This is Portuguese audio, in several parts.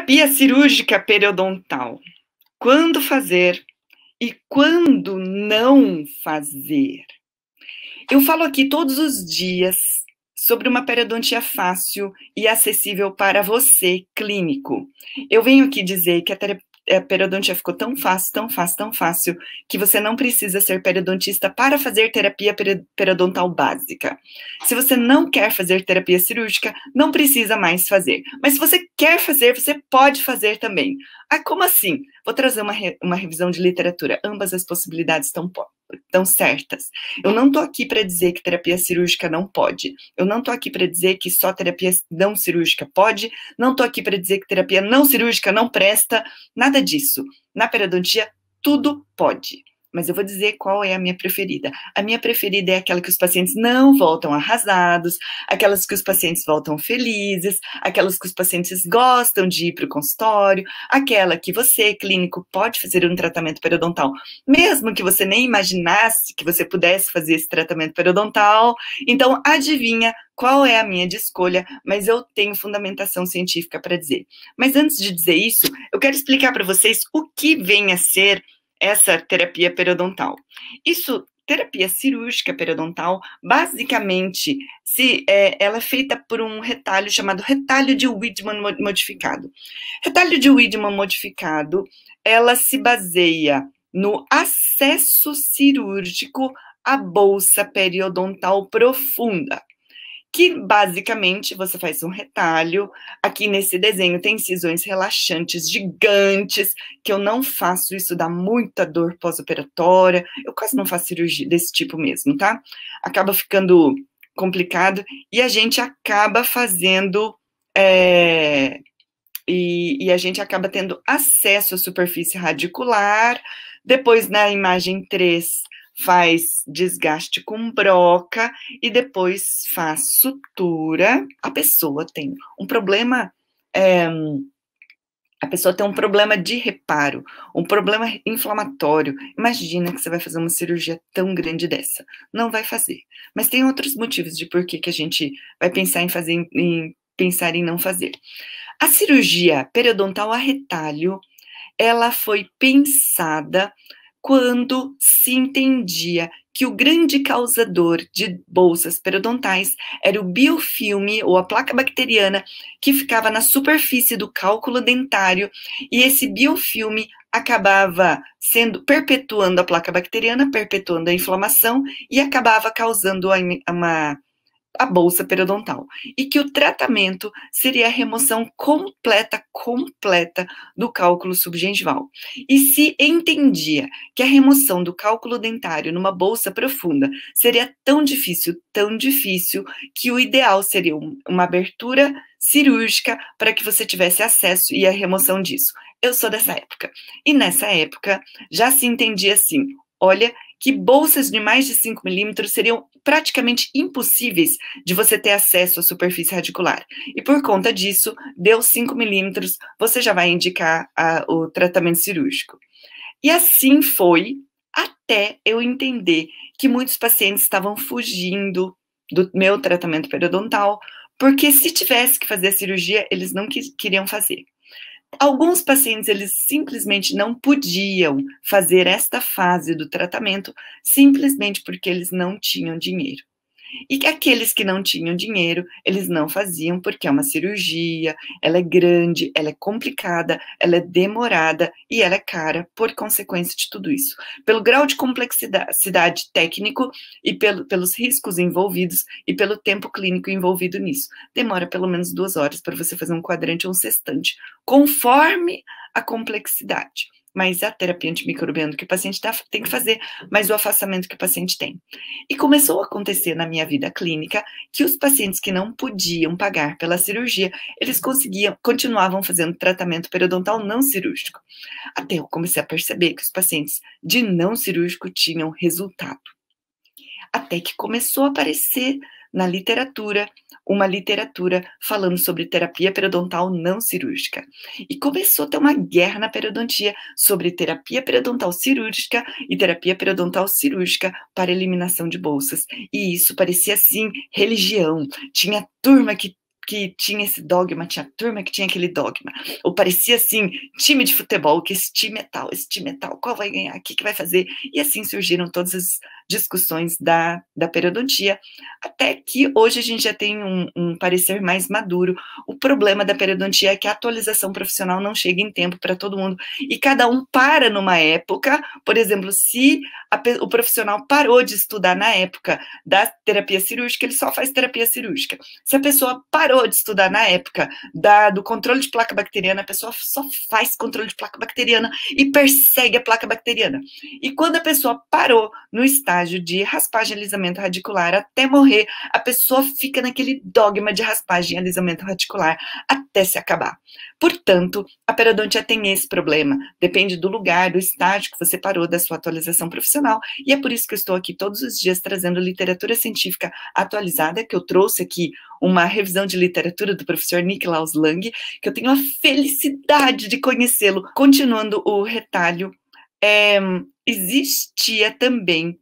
Terapia cirúrgica periodontal. Quando fazer e quando não fazer? Eu falo aqui todos os dias sobre uma periodontia fácil e acessível para você, clínico. Eu venho aqui dizer que a periodontia ficou tão fácil, tão fácil, tão fácil, que você não precisa ser periodontista para fazer terapia periodontal básica. Se você não quer fazer terapia cirúrgica, não precisa mais fazer. Mas se você quer fazer, você pode fazer também. Ah, como assim? Vou trazer uma revisão de literatura. Ambas as possibilidades estão certas. Eu não estou aqui para dizer que terapia cirúrgica não pode. Eu não estou aqui para dizer que só terapia não cirúrgica pode. Não estou aqui para dizer que terapia não cirúrgica não presta. Nada disso. Na periodontia, tudo pode. Mas eu vou dizer qual é a minha preferida. A minha preferida é aquela que os pacientes não voltam arrasados, aquelas que os pacientes voltam felizes, aquelas que os pacientes gostam de ir para o consultório, aquela que você, clínico, pode fazer um tratamento periodontal, mesmo que você nem imaginasse que você pudesse fazer esse tratamento periodontal. Então, adivinha qual é a minha de escolha, mas eu tenho fundamentação científica para dizer. Mas antes de dizer isso, eu quero explicar para vocês o que vem a ser essa terapia periodontal. Terapia cirúrgica periodontal, basicamente, ela é feita por um retalho chamado retalho de Wiedemann modificado. Retalho de Wiedemann modificado, ela se baseia no acesso cirúrgico à bolsa periodontal profunda, que basicamente você faz um retalho. Aqui nesse desenho tem incisões relaxantes gigantes, que eu não faço, isso dá muita dor pós-operatória, eu quase não faço cirurgia desse tipo mesmo, tá? Acaba ficando complicado e a gente acaba fazendo, e a gente acaba tendo acesso à superfície radicular. Depois na imagem 3, faz desgaste com broca e depois faz sutura. A pessoa tem um problema, de reparo, um problema inflamatório. Imagina que você vai fazer uma cirurgia tão grande dessa. Não vai fazer. Mas tem outros motivos de por que a gente vai pensar em não fazer. A cirurgia periodontal a retalho, ela foi pensada quando se entendia que o grande causador de bolsas periodontais era o biofilme, ou a placa bacteriana, que ficava na superfície do cálculo dentário, e esse biofilme acabava perpetuando a placa bacteriana, perpetuando a inflamação, e acabava causando a bolsa periodontal, e que o tratamento seria a remoção completa do cálculo subgengival. E se entendia que a remoção do cálculo dentário numa bolsa profunda seria tão difícil, que o ideal seria uma abertura cirúrgica para que você tivesse acesso e a remoção disso. Eu sou dessa época. E nessa época já se entendia assim, olha, que bolsas de mais de 5 milímetros seriam praticamente impossíveis de você ter acesso à superfície radicular. E por conta disso, deu 5 milímetros, você já vai indicar o tratamento cirúrgico. E assim foi até eu entender que muitos pacientes estavam fugindo do meu tratamento periodontal, porque se tivesse que fazer a cirurgia, eles não queriam fazer. Alguns pacientes, eles simplesmente não podiam fazer esta fase do tratamento, simplesmente porque eles não tinham dinheiro. E que aqueles que não tinham dinheiro, eles não faziam, porque é uma cirurgia, ela é grande, ela é complicada, ela é demorada e ela é cara por consequência de tudo isso. Pelo grau de complexidade técnico e pelos riscos envolvidos e pelo tempo clínico envolvido nisso. Demora pelo menos 2 horas para você fazer um quadrante ou um sextante, conforme a complexidade. Mas a terapia antimicrobiana que o paciente tem que fazer, mas o afastamento que o paciente tem. E começou a acontecer na minha vida clínica que os pacientes que não podiam pagar pela cirurgia, eles continuavam fazendo tratamento periodontal não cirúrgico. Até eu comecei a perceber que os pacientes de não cirúrgico tinham resultado. Até que começou a aparecer na literatura, uma literatura falando sobre terapia periodontal não cirúrgica. E começou a ter uma guerra na periodontia sobre terapia periodontal cirúrgica e terapia periodontal cirúrgica para eliminação de bolsas. E isso parecia, assim, religião. Tinha turma que que tinha esse dogma, tinha turma que tinha aquele dogma, ou parecia assim, time de futebol, que esse time é tal, qual vai ganhar, o que vai fazer, e assim surgiram todas as discussões da periodontia, até que hoje a gente já tem um parecer mais maduro. O problema da periodontia é que a atualização profissional não chega em tempo para todo mundo, e cada um para numa época. Por exemplo, se o profissional parou de estudar na época da terapia cirúrgica, ele só faz terapia cirúrgica. Se a pessoa parou de estudar na época do controle de placa bacteriana, a pessoa só faz controle de placa bacteriana e persegue a placa bacteriana. E quando a pessoa parou no estágio de raspagem e alisamento radicular até morrer, a pessoa fica naquele dogma de raspagem e alisamento radicular até se acabar. Portanto, a periodontia tem esse problema. Depende do lugar, do estágio que você parou da sua atualização profissional, e é por isso que eu estou aqui todos os dias trazendo literatura científica atualizada, que eu trouxe aqui uma revisão de literatura do professor Nicklaus Lang, que eu tenho a felicidade de conhecê-lo. Continuando o retalho, existia também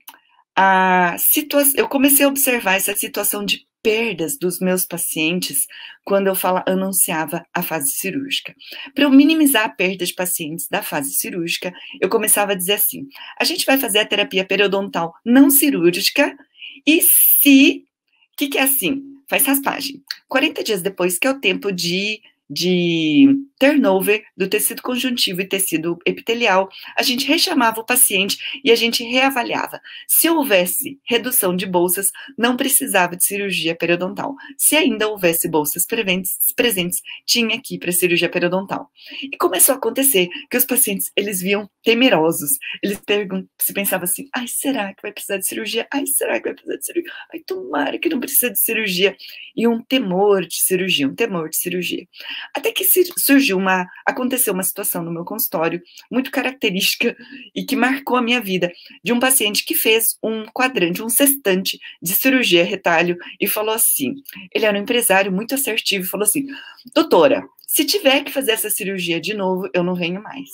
a situação, eu comecei a observar essa situação de perdas dos meus pacientes quando eu anunciava a fase cirúrgica. Para eu minimizar a perda de pacientes da fase cirúrgica, eu começava a dizer assim: a gente vai fazer a terapia periodontal não cirúrgica, e se... O que é assim? Faz raspagem. 40 dias depois, que é o tempo de turnover do tecido conjuntivo e tecido epitelial, a gente rechamava o paciente e a gente reavaliava. Se houvesse redução de bolsas, não precisava de cirurgia periodontal. Se ainda houvesse bolsas presentes, tinha que ir para cirurgia periodontal. E começou a acontecer que os pacientes, eles viam temerosos. Eles se pensavam assim: ai, será que vai precisar de cirurgia? Ai, será que vai precisar de cirurgia? Ai, tomara que não precisa de cirurgia. E um temor de cirurgia, um temor de cirurgia. Até que aconteceu uma situação no meu consultório muito característica e que marcou a minha vida, de um paciente que fez um quadrante, um sextante de cirurgia retalho, e falou assim, ele era um empresário muito assertivo, e falou assim: doutora, se tiver que fazer essa cirurgia de novo, eu não venho mais.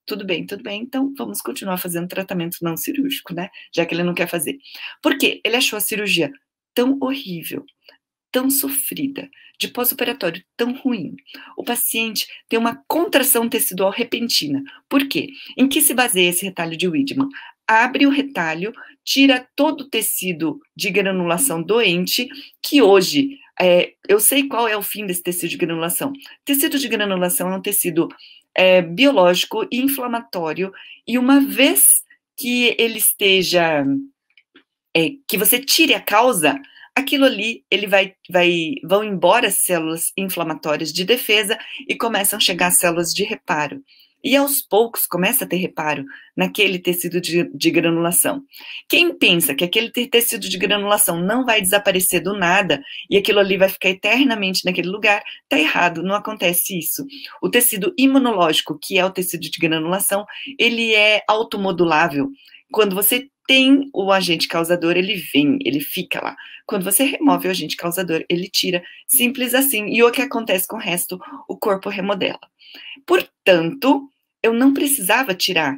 Tudo bem, então vamos continuar fazendo tratamento não cirúrgico, né? Já que ele não quer fazer. Por quê? Ele achou a cirurgia tão horrível, tão sofrida, de pós-operatório tão ruim. O paciente tem uma contração tecidual repentina. Por quê? Em que se baseia esse retalho de Wiedemann? Abre o retalho, tira todo o tecido de granulação doente, que hoje, eu sei qual é o fim desse tecido de granulação. Tecido de granulação é um tecido biológico e inflamatório, e uma vez que ele esteja, que você tire a causa, aquilo ali, vão embora as células inflamatórias de defesa e começam a chegar as células de reparo. E aos poucos começa a ter reparo naquele tecido de granulação. Quem pensa que aquele tecido de granulação não vai desaparecer do nada e aquilo ali vai ficar eternamente naquele lugar, está errado, não acontece isso. O tecido imunológico, que é o tecido de granulação, ele é automodulável. Quando você tem o agente causador, ele vem, ele fica lá. Quando você remove o agente causador, ele tira. Simples assim. E o que acontece com o resto? O corpo remodela. Portanto, eu não precisava tirar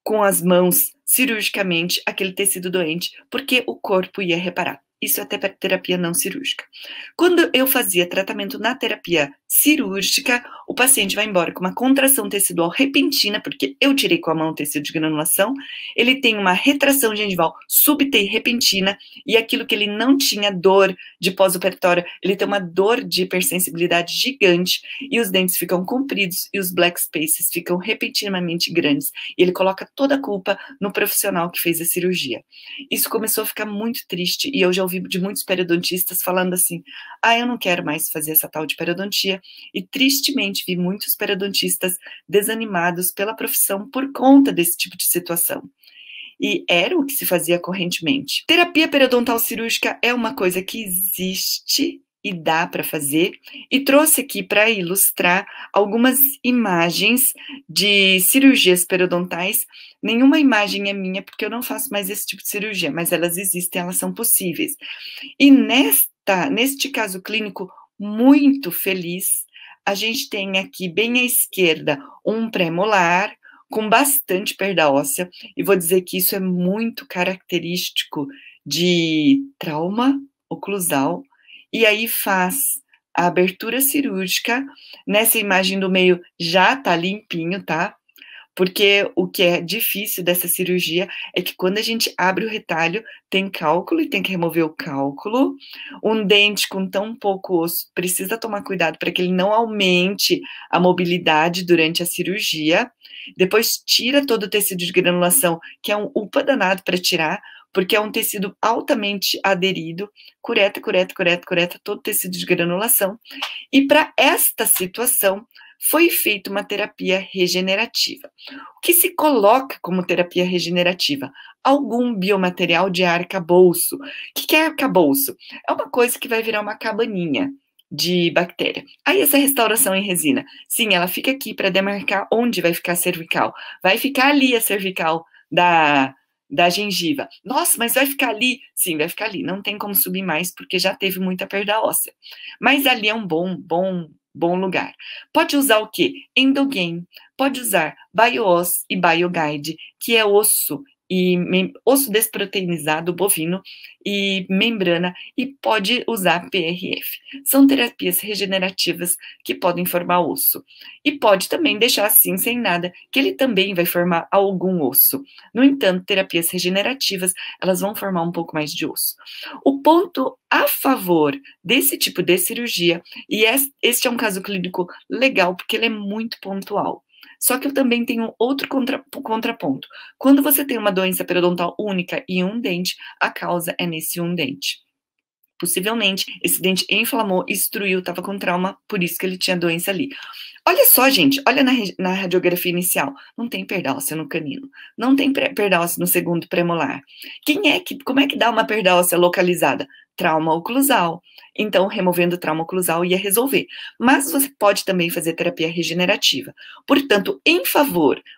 com as mãos, cirurgicamente, aquele tecido doente, porque o corpo ia reparar. Isso é terapia não cirúrgica. Quando eu fazia tratamento na terapia cirúrgica, o paciente vai embora com uma contração tecidual repentina, porque eu tirei com a mão o tecido de granulação, ele tem uma retração gengival súbita e repentina, e aquilo que ele não tinha dor de pós-operatória, ele tem uma dor de hipersensibilidade gigante, e os dentes ficam compridos, e os black spaces ficam repentinamente grandes, e ele coloca toda a culpa no profissional que fez a cirurgia. Isso começou a ficar muito triste, e eu já ouvi de muitos periodontistas falando assim: ah, eu não quero mais fazer essa tal de periodontia, e tristemente vi muitos periodontistas desanimados pela profissão por conta desse tipo de situação. E era o que se fazia correntemente. Terapia periodontal cirúrgica é uma coisa que existe e dá para fazer, e trouxe aqui para ilustrar algumas imagens de cirurgias periodontais. Nenhuma imagem é minha, porque eu não faço mais esse tipo de cirurgia, mas elas existem, elas são possíveis. E neste caso clínico muito feliz, a gente tem aqui bem à esquerda um pré-molar com bastante perda óssea, e vou dizer que isso é muito característico de trauma oclusal, e aí faz a abertura cirúrgica, nessa imagem do meio já tá limpinho, tá? Porque o que é difícil dessa cirurgia é que quando a gente abre o retalho, tem cálculo e tem que remover o cálculo. Um dente com tão pouco osso precisa tomar cuidado para que ele não aumente a mobilidade durante a cirurgia. Depois tira todo o tecido de granulação, que é um upa danado para tirar, porque é um tecido altamente aderido, cureta todo o tecido de granulação. E para esta situação, foi feita uma terapia regenerativa. O que se coloca como terapia regenerativa? Algum biomaterial de arcabouço. O que é arcabouço? É uma coisa que vai virar uma cabaninha de bactéria. Aí essa restauração em resina, sim, ela fica aqui para demarcar onde vai ficar a cervical. Vai ficar ali a cervical da gengiva. Nossa, mas vai ficar ali? Sim, vai ficar ali. Não tem como subir mais porque já teve muita perda óssea. Mas ali é um bom lugar. Pode usar o quê? Endogain. Pode usar BioOss e BioGuide, que é osso osso desproteinizado bovino e membrana, e pode usar PRF. São terapias regenerativas que podem formar osso. E pode também deixar assim, sem nada, que ele também vai formar algum osso. No entanto, terapias regenerativas, elas vão formar um pouco mais de osso. O ponto a favor desse tipo de cirurgia, e este é um caso clínico legal, porque ele é muito pontual. Só que eu também tenho outro contraponto. Quando você tem uma doença periodontal única e um dente, a causa é nesse um dente. Possivelmente, esse dente inflamou, extruiu, estava com trauma, por isso que ele tinha doença ali. Olha só, gente, olha na radiografia inicial, não tem perda óssea no canino, não tem perda óssea no segundo premolar. Como é que dá uma perda óssea localizada? Trauma oclusal. Então, removendo o trauma oclusal ia resolver. Mas você pode também fazer terapia regenerativa. Portanto,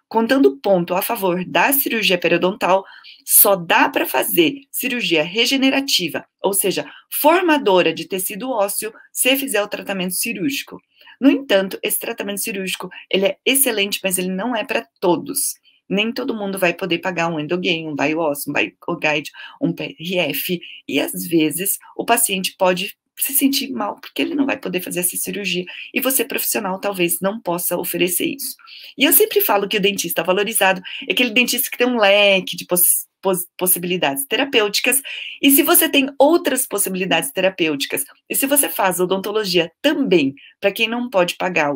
contando ponto a favor da cirurgia periodontal, só dá para fazer cirurgia regenerativa, ou seja, formadora de tecido ósseo, se fizer o tratamento cirúrgico. No entanto, esse tratamento cirúrgico, ele é excelente, mas ele não é para todos. Nem todo mundo vai poder pagar um Endogain, um BioOss, um BioGuide, um PRF, e às vezes o paciente pode se sentir mal, porque ele não vai poder fazer essa cirurgia, e você, profissional, talvez não possa oferecer isso. E eu sempre falo que o dentista valorizado é aquele dentista que tem um leque de possibilidades terapêuticas, e se você tem outras possibilidades terapêuticas, e se você faz odontologia também, para quem não pode pagar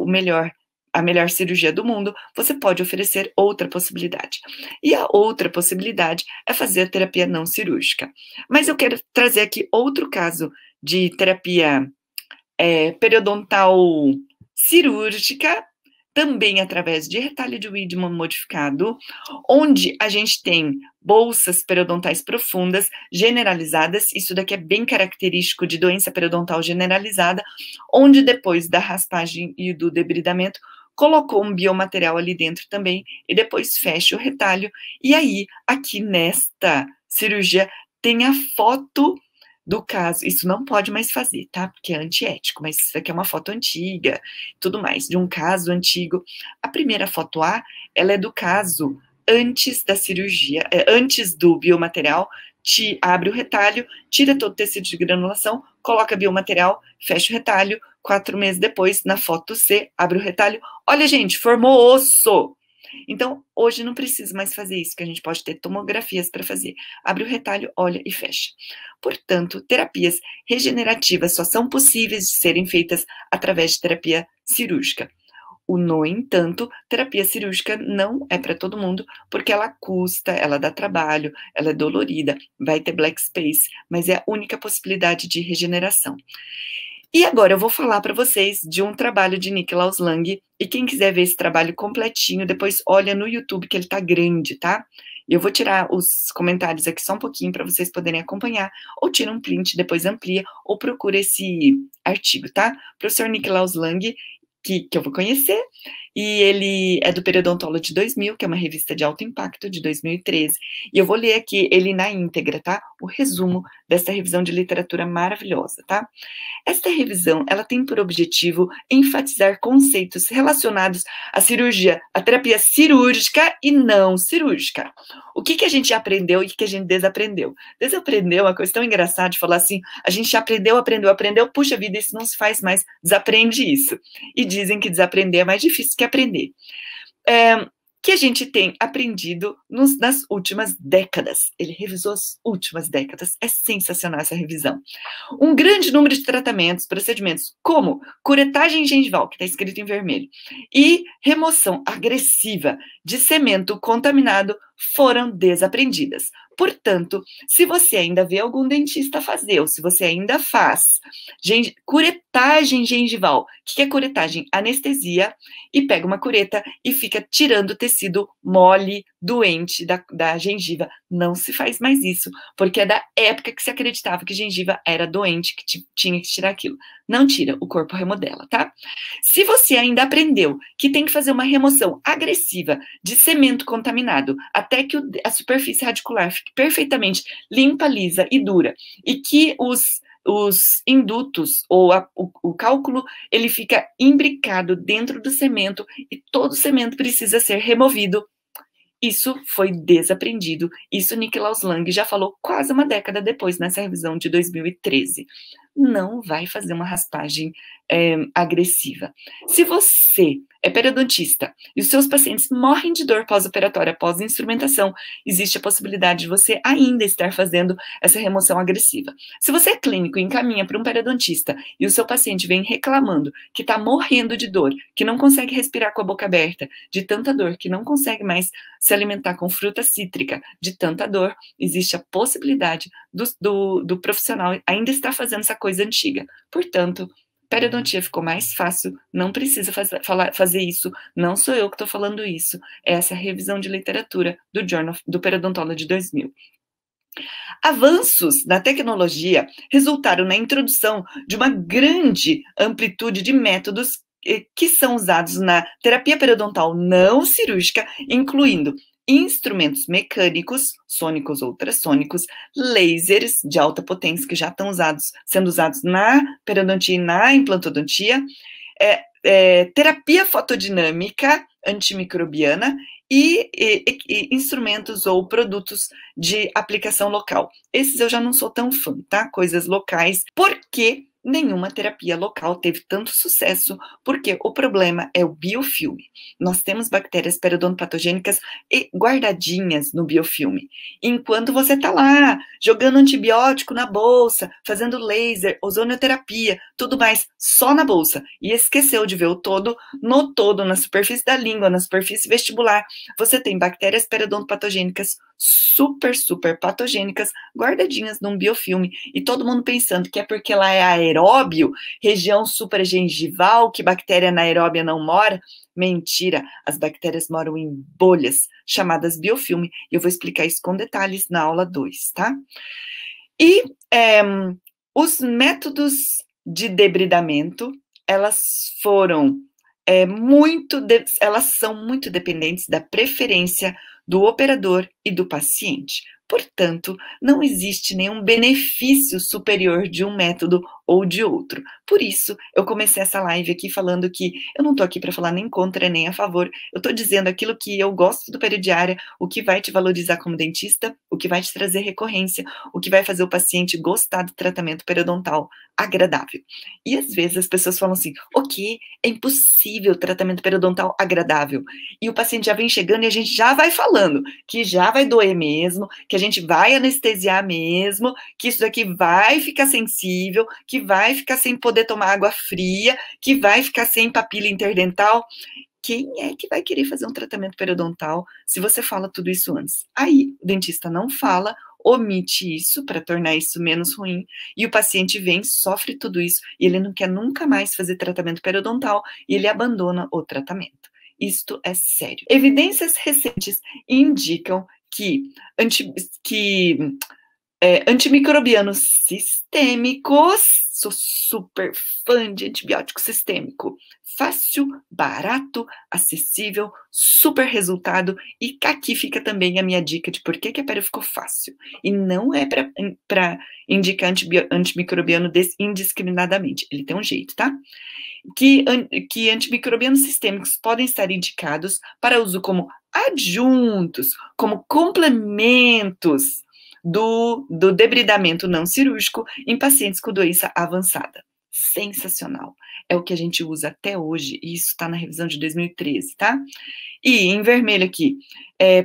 a melhor cirurgia do mundo, você pode oferecer outra possibilidade. E a outra possibilidade é fazer a terapia não cirúrgica. Mas eu quero trazer aqui outro caso de terapia periodontal cirúrgica, também através de retalho de Wiedemann modificado, onde a gente tem bolsas periodontais profundas, generalizadas, isso daqui é bem característico de doença periodontal generalizada, onde depois da raspagem e do debridamento, colocou um biomaterial ali dentro também, e depois fecha o retalho, e aí, aqui nesta cirurgia, tem a foto do caso. Isso não pode mais fazer, tá? Porque é antiético, mas isso aqui é uma foto antiga, tudo mais, de um caso antigo. A primeira foto A, ela é do caso antes da cirurgia, antes do biomaterial, abre o retalho, tira todo o tecido de granulação, coloca biomaterial, fecha o retalho, 4 meses depois, na foto C, abre o retalho, olha, gente, formou osso! Então, hoje não precisa mais fazer isso, que a gente pode ter tomografias para fazer. Abre o retalho, olha e fecha. Portanto, terapias regenerativas só são possíveis de serem feitas através de terapia cirúrgica. No entanto, terapia cirúrgica não é para todo mundo, porque ela custa, ela dá trabalho, ela é dolorida, vai ter black space, mas é a única possibilidade de regeneração. E agora eu vou falar para vocês de um trabalho de Nicklaus Lang, e quem quiser ver esse trabalho completinho, depois olha no YouTube que ele tá grande, tá? E eu vou tirar os comentários aqui só um pouquinho para vocês poderem acompanhar, ou tira um print, depois amplia, ou procura esse artigo, tá? Professor Nicklaus Lang, que eu vou conhecer, e ele é do Periodontology 2000, que é uma revista de alto impacto, de 2013, e eu vou ler aqui ele na íntegra, tá? O resumo dessa revisão de literatura maravilhosa, tá? Esta revisão, ela tem por objetivo enfatizar conceitos relacionados à cirurgia, à terapia cirúrgica e não cirúrgica. O que a gente aprendeu e o que a gente desaprendeu? Desaprendeu é uma coisa tão engraçada de falar assim, a gente aprendeu, puxa vida, isso não se faz mais, desaprende isso. E dizem que desaprender é mais difícil que aprender. Que a gente tem aprendido nas últimas décadas. Ele revisou as últimas décadas. É sensacional essa revisão. Um grande número de tratamentos, procedimentos, como curetagem gengival, que está escrito em vermelho, e remoção agressiva de cemento contaminado foram desaprendidas. Portanto, se você ainda vê algum dentista fazer, ou se você ainda faz curetagem gengival, o que é curetagem? Anestesia, e pega uma cureta e fica tirando o tecido mole, doente da gengiva. Não se faz mais isso, porque é da época que se acreditava que gengiva era doente, que tinha que tirar aquilo. Não tira, o corpo remodela, tá? Se você ainda aprendeu que tem que fazer uma remoção agressiva de cemento contaminado até que a superfície radicular fique perfeitamente limpa, lisa e dura, e que os indutos ou o cálculo, ele fica imbricado dentro do cemento e todo o cemento precisa ser removido. Isso foi desaprendido. Isso Nicolaus Lang já falou quase uma década depois, nessa revisão de 2013. Não vai fazer uma raspagem agressiva. Se você é periodontista e os seus pacientes morrem de dor pós-operatória, pós-instrumentação, existe a possibilidade de você ainda estar fazendo essa remoção agressiva. Se você é clínico e encaminha para um periodontista e o seu paciente vem reclamando que está morrendo de dor, que não consegue respirar com a boca aberta, de tanta dor, que não consegue mais se alimentar com fruta cítrica, de tanta dor, existe a possibilidade do profissional ainda estar fazendo essa coisa antiga. Portanto, periodontia ficou mais fácil, não precisa fazer isso, não sou eu que estou falando isso, essa é a revisão de literatura do Journal do Periodontology 2000. Avanços na tecnologia resultaram na introdução de uma grande amplitude de métodos que são usados na terapia periodontal não cirúrgica, incluindo instrumentos mecânicos, sônicos ou ultrassônicos, lasers de alta potência que já estão sendo usados na periodontia e na implantodontia, terapia fotodinâmica antimicrobiana e instrumentos ou produtos de aplicação local. Esses eu já não sou tão fã, tá? Coisas locais, porque nenhuma terapia local teve tanto sucesso, porque o problema é o biofilme. Nós temos bactérias periodontopatogênicas guardadinhas no biofilme. Enquanto você está lá, jogando antibiótico na bolsa, fazendo laser, ozonioterapia, tudo mais, só na bolsa, e esqueceu de ver o todo, no todo, na superfície da língua, na superfície vestibular, você tem bactérias periodontopatogênicas super patogênicas, guardadinhas num biofilme, e todo mundo pensando que é porque ela é aeróbio, região supragengival, que bactéria anaeróbia não mora. Mentira, as bactérias moram em bolhas, chamadas biofilme, e eu vou explicar isso com detalhes na aula 2, tá? E os métodos de debridamento, elas são muito dependentes da preferência do operador e do paciente. Portanto, não existe nenhum benefício superior de um método ou de outro. Por isso, eu comecei essa live aqui falando que eu não estou aqui para falar nem contra nem a favor, eu estou dizendo aquilo que eu gosto do periodiária, o que vai te valorizar como dentista, o que vai te trazer recorrência, o que vai fazer o paciente gostar do tratamento periodontal agradável. E às vezes as pessoas falam assim, ok, é impossível tratamento periodontal agradável. E o paciente já vem chegando e a gente já vai falando que já vai doer mesmo, que a gente vai anestesiar mesmo, que isso daqui vai ficar sensível, que vai ficar sem poder tomar água fria, que vai ficar sem papila interdental. Quem é que vai querer fazer um tratamento periodontal se você fala tudo isso antes? Aí, o dentista não fala, omite isso para tornar isso menos ruim, e o paciente vem, sofre tudo isso, e ele não quer nunca mais fazer tratamento periodontal, e ele abandona o tratamento. Isto é sério. Evidências recentes indicam que antimicrobianos sistêmicos sou super fã de antibiótico sistêmico. Fácil, barato, acessível, super resultado. E aqui fica também a minha dica de por que a Pério ficou fácil. E não é para indicar antimicrobiano indiscriminadamente. Ele tem um jeito, tá? Que antimicrobianos sistêmicos podem estar indicados para uso como adjuntos, como complementos do debridamento não cirúrgico em pacientes com doença avançada. Sensacional. É o que a gente usa até hoje, e isso está na revisão de 2013, tá? E em vermelho aqui,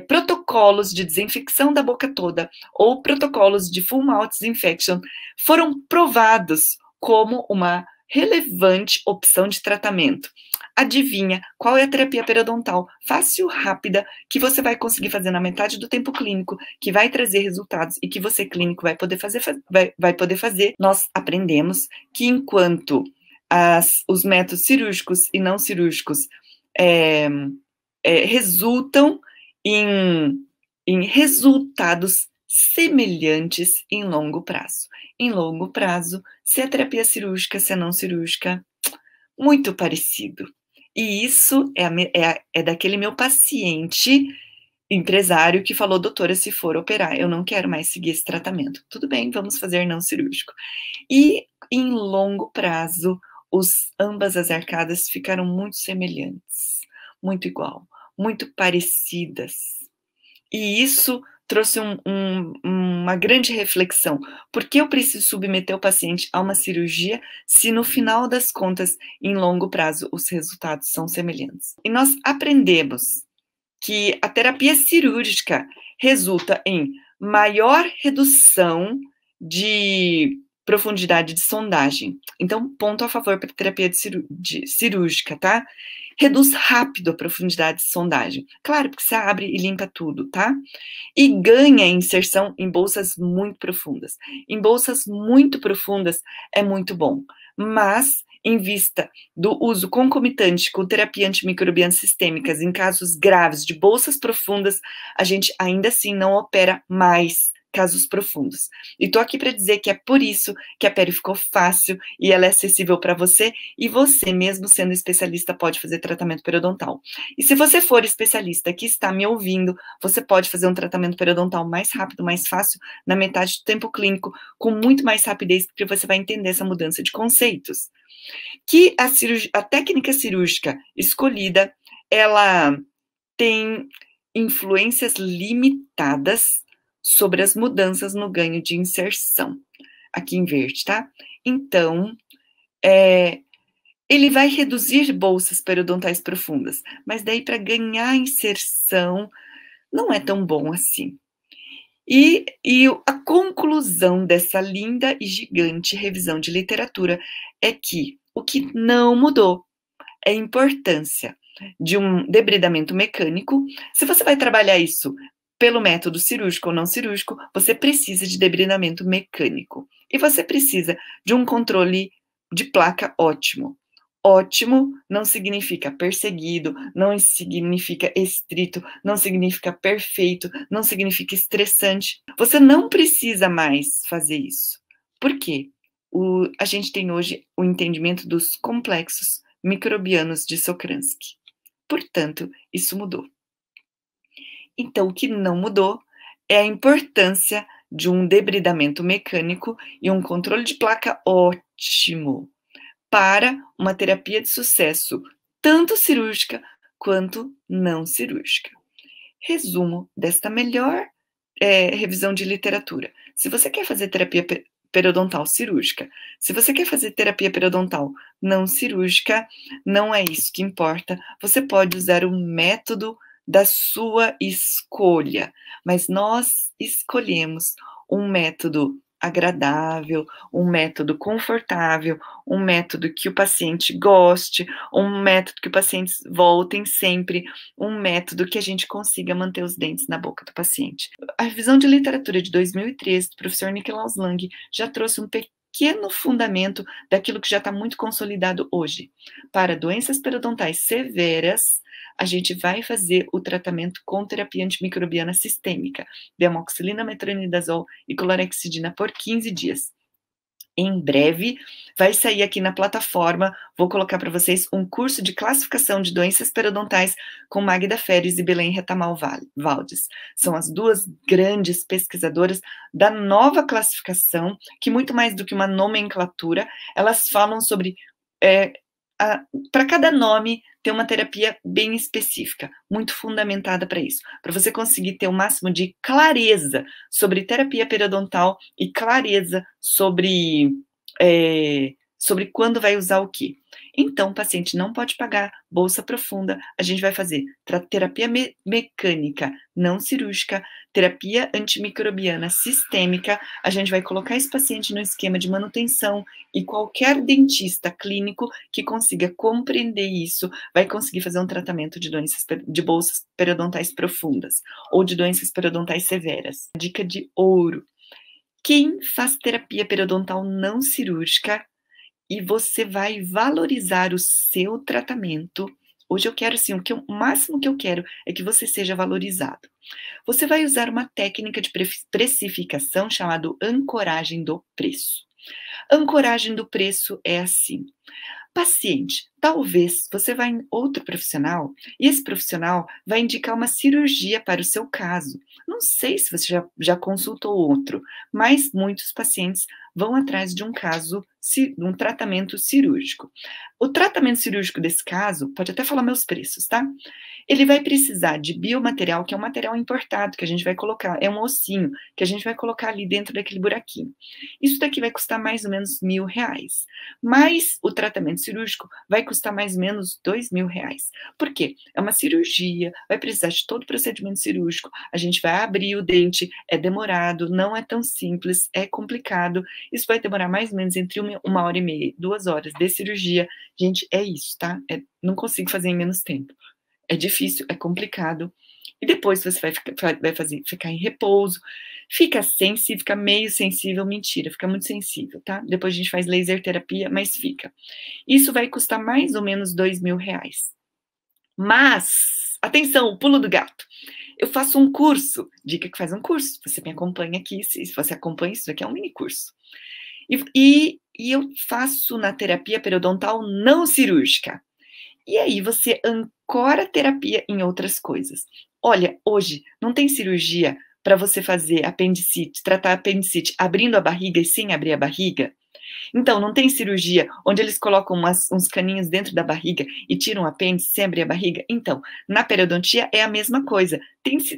protocolos de desinfecção da boca toda ou protocolos de full mouth disinfection foram provados como uma relevante opção de tratamento. Adivinha qual é a terapia periodontal fácil, rápida, que você vai conseguir fazer na metade do tempo clínico, que vai trazer resultados e que você clínico vai poder fazer. Nós aprendemos que enquanto os métodos cirúrgicos e não cirúrgicos resultam em resultados semelhantes em longo prazo. Em longo prazo, se é terapia cirúrgica, se é não cirúrgica, muito parecido. E isso é daquele meu paciente empresário que falou, doutora, se for operar, eu não quero mais seguir esse tratamento. Tudo bem, vamos fazer não cirúrgico. E em longo prazo, ambas as arcadas ficaram muito semelhantes, muito igual, muito parecidas. E isso trouxe uma grande reflexão. Por que eu preciso submeter o paciente a uma cirurgia se, no final das contas, em longo prazo, os resultados são semelhantes? E nós aprendemos que a terapia cirúrgica resulta em maior redução de profundidade de sondagem. Então, ponto a favor para a terapia cirúrgica, tá? Reduz rápido a profundidade de sondagem. Claro, porque você abre e limpa tudo, tá? E ganha inserção em bolsas muito profundas. Em bolsas muito profundas é muito bom, mas em vista do uso concomitante com terapia antimicrobiana sistêmicas em casos graves de bolsas profundas, a gente ainda assim não opera mais casos profundos. E tô aqui para dizer que é por isso que a Pério ficou fácil e ela é acessível para você, e você, mesmo sendo especialista, pode fazer tratamento periodontal. E se você for especialista que está me ouvindo, você pode fazer um tratamento periodontal mais rápido, mais fácil, na metade do tempo clínico, com muito mais rapidez, porque você vai entender essa mudança de conceitos. Que a técnica cirúrgica escolhida, ela tem influências limitadas sobre as mudanças no ganho de inserção. Aqui em verde, tá? Então, ele vai reduzir bolsas periodontais profundas, mas daí para ganhar inserção não é tão bom assim. E a conclusão dessa linda e gigante revisão de literatura é que o que não mudou é a importância de um debridamento mecânico. Se você vai trabalhar isso pelo método cirúrgico ou não cirúrgico, você precisa de debridamento mecânico. E você precisa de um controle de placa ótimo. Ótimo não significa perseguido, não significa estrito, não significa perfeito, não significa estressante. Você não precisa mais fazer isso. Por quê? A gente tem hoje o entendimento dos complexos microbianos de Sokransky. Portanto, isso mudou. Então, o que não mudou é a importância de um debridamento mecânico e um controle de placa ótimo para uma terapia de sucesso, tanto cirúrgica quanto não cirúrgica. Resumo desta melhor revisão de literatura. Se você quer fazer terapia periodontal cirúrgica, se você quer fazer terapia periodontal não cirúrgica, não é isso que importa. Você pode usar o método da sua escolha, mas nós escolhemos um método agradável, um método confortável, um método que o paciente goste, um método que os pacientes voltem sempre, um método que a gente consiga manter os dentes na boca do paciente. A revisão de literatura de 2013 do professor Nicolaus Lang já trouxe um pequeno fundamento daquilo que já está muito consolidado hoje. Para doenças periodontais severas, a gente vai fazer o tratamento com terapia antimicrobiana sistêmica, de amoxicilina, metronidazol e clorexidina por 15 dias. Em breve vai sair aqui na plataforma, vou colocar para vocês um curso de classificação de doenças periodontais com Magda Feres e Belém Retamal Valdes. São as duas grandes pesquisadoras da nova classificação, que muito mais do que uma nomenclatura, elas falam sobre para cada nome ter uma terapia bem específica, muito fundamentada para isso, para você conseguir ter o máximo de clareza sobre terapia periodontal e clareza sobre quando vai usar o quê. Então, o paciente não pode pagar bolsa profunda, a gente vai fazer terapia mecânica não cirúrgica, terapia antimicrobiana sistêmica, a gente vai colocar esse paciente no esquema de manutenção e qualquer dentista clínico que consiga compreender isso vai conseguir fazer um tratamento de doenças de bolsas periodontais profundas ou de doenças periodontais severas. Dica de ouro: quem faz terapia periodontal não cirúrgica e você vai valorizar o seu tratamento. Hoje eu quero, assim, o máximo que eu quero é que você seja valorizado. Você vai usar uma técnica de precificação chamada ancoragem do preço. Ancoragem do preço é assim: paciente, talvez você vá em outro profissional e esse profissional vai indicar uma cirurgia para o seu caso. Não sei se você já consultou outro, mas muitos pacientes vão atrás de um tratamento cirúrgico. O tratamento cirúrgico desse caso, pode até falar meus preços, tá? Ele vai precisar de biomaterial, que é um material importado, que a gente vai colocar, é um ossinho, que a gente vai colocar ali dentro daquele buraquinho. Isso daqui vai custar mais ou menos R$1.000. Mas o tratamento cirúrgico vai custar mais ou menos R$2.000. Por quê? É uma cirurgia, vai precisar de todo o procedimento cirúrgico, a gente vai abrir o dente, é demorado, não é tão simples, é complicado, isso vai demorar mais ou menos entre 1h30 e 2 horas de cirurgia. Gente, é isso, tá? Não consigo fazer em menos tempo. É difícil, é complicado. E depois você vai ficar em repouso, fica sensível, fica meio sensível, mentira, fica muito sensível, tá? Depois a gente faz laser terapia, mas fica. Isso vai custar mais ou menos R$2.000. Mas, atenção, o pulo do gato. Eu faço um curso, dica que faz um curso, você me acompanha aqui, se você acompanha, isso aqui é um mini curso. E eu faço na terapia periodontal não cirúrgica. E aí você ancora a terapia em outras coisas. Olha, hoje não tem cirurgia para você fazer apendicite, tratar apendicite abrindo a barriga e sem abrir a barriga? Então, não tem cirurgia onde eles colocam uns caninhos dentro da barriga e tiram o apêndice sem abrir a barriga? Então, na periodontia é a mesma coisa.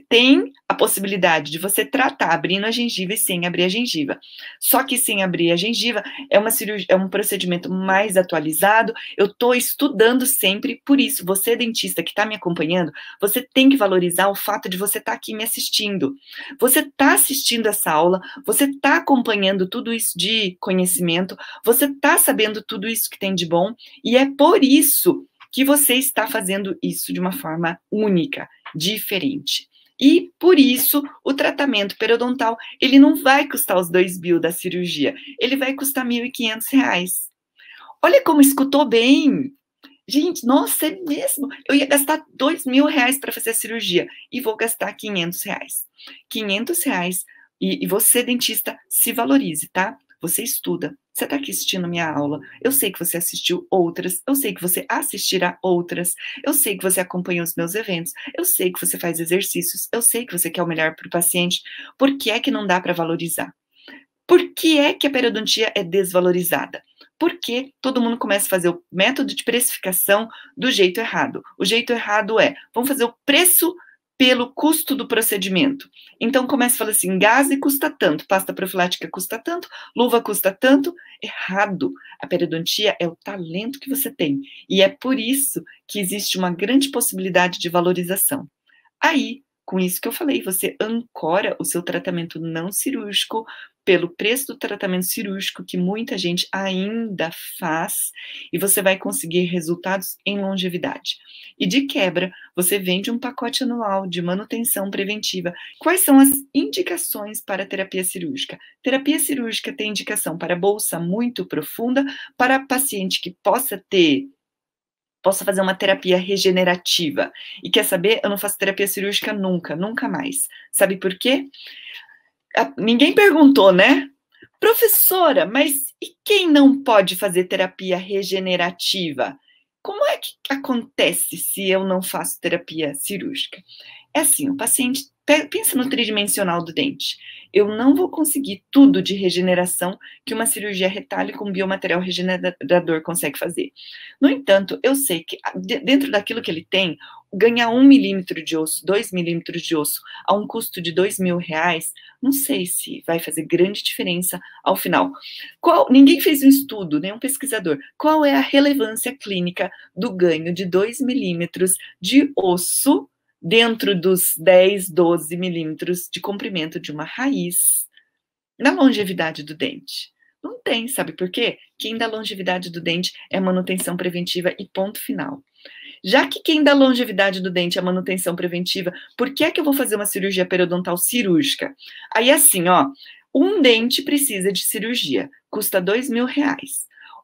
Tem a possibilidade de você tratar abrindo a gengiva e sem abrir a gengiva. Só que sem abrir a gengiva é uma cirurgia, é um procedimento mais atualizado. Eu estou estudando sempre, por isso, você dentista que está me acompanhando, você tem que valorizar o fato de você estar aqui me assistindo. Você está assistindo essa aula, você está acompanhando tudo isso de conhecimento, você está sabendo tudo isso que tem de bom, e é por isso que você está fazendo isso de uma forma única, diferente. E, por isso, o tratamento periodontal, ele não vai custar os R$2.000 da cirurgia, ele vai custar R$1.500. Olha como escutou bem! Gente, nossa, é mesmo? Eu ia gastar R$2.000 para fazer a cirurgia e vou gastar R$500. R$500 e você, dentista, se valorize, tá? Você estuda, você está aqui assistindo minha aula, eu sei que você assistiu outras, eu sei que você assistirá outras, eu sei que você acompanha os meus eventos, eu sei que você faz exercícios, eu sei que você quer o melhor para o paciente. Por que é que não dá para valorizar? Por que é que a periodontia é desvalorizada? Porque todo mundo começa a fazer o método de precificação do jeito errado. O jeito errado vamos fazer o preço pelo custo do procedimento. Então começa a falar assim, gaze custa tanto, pasta profilática custa tanto, luva custa tanto. Errado. A periodontia é o talento que você tem. E é por isso que existe uma grande possibilidade de valorização. Aí, com isso que eu falei, você ancora o seu tratamento não cirúrgico pelo preço do tratamento cirúrgico que muita gente ainda faz e você vai conseguir resultados em longevidade. E de quebra, você vende um pacote anual de manutenção preventiva. Quais são as indicações para a terapia cirúrgica? Terapia cirúrgica tem indicação para bolsa muito profunda, para paciente que possa fazer uma terapia regenerativa. E quer saber? Eu não faço terapia cirúrgica nunca, nunca mais. Sabe por quê? Ninguém perguntou, né? Professora, mas e quem não pode fazer terapia regenerativa? Como é que acontece se eu não faço terapia cirúrgica? É assim, o paciente pensa no tridimensional do dente. Eu não vou conseguir tudo de regeneração que uma cirurgia retalho com biomaterial regenerador consegue fazer. No entanto, eu sei que dentro daquilo que ele tem, ganhar 1 milímetro de osso, 2 milímetros de osso, a um custo de R$ 2.000, não sei se vai fazer grande diferença ao final. Ninguém fez um estudo, nenhum pesquisador. Qual é a relevância clínica do ganho de 2 milímetros de osso dentro dos 10, 12 milímetros de comprimento de uma raiz na longevidade do dente? Não tem, sabe por quê? Quem dá longevidade do dente é manutenção preventiva e ponto final. Já que quem dá longevidade do dente é manutenção preventiva, por que é que eu vou fazer uma cirurgia periodontal cirúrgica? Aí assim, ó, um dente precisa de cirurgia, custa R$ 2.000.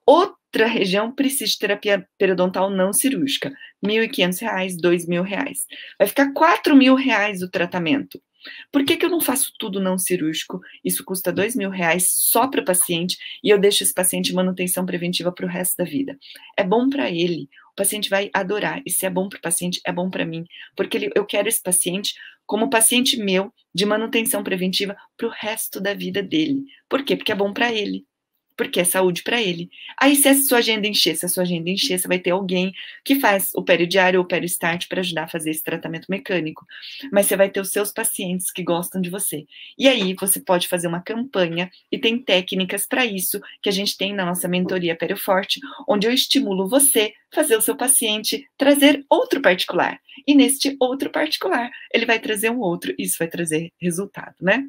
Outra região precisa de terapia periodontal não cirúrgica, R$ 1.500, R$ 2.000. Vai ficar R$ 4.000 o tratamento. Por que eu não faço tudo não cirúrgico? Isso custa R$ 2.000 só para o paciente e eu deixo esse paciente em manutenção preventiva para o resto da vida. É bom para ele, o paciente vai adorar. E se é bom para o paciente, é bom para mim, porque eu quero esse paciente como paciente meu de manutenção preventiva para o resto da vida dele. Por quê? Porque é bom para ele. Porque é saúde para ele. Aí, se a sua agenda encher, você vai ter alguém que faz o peridiário ou o peristart para ajudar a fazer esse tratamento mecânico. Mas você vai ter os seus pacientes que gostam de você. E aí, você pode fazer uma campanha, e tem técnicas para isso, que a gente tem na nossa mentoria Perioforte, onde eu estimulo você a fazer o seu paciente trazer outro particular. E neste outro particular, ele vai trazer um outro, e isso vai trazer resultado, né?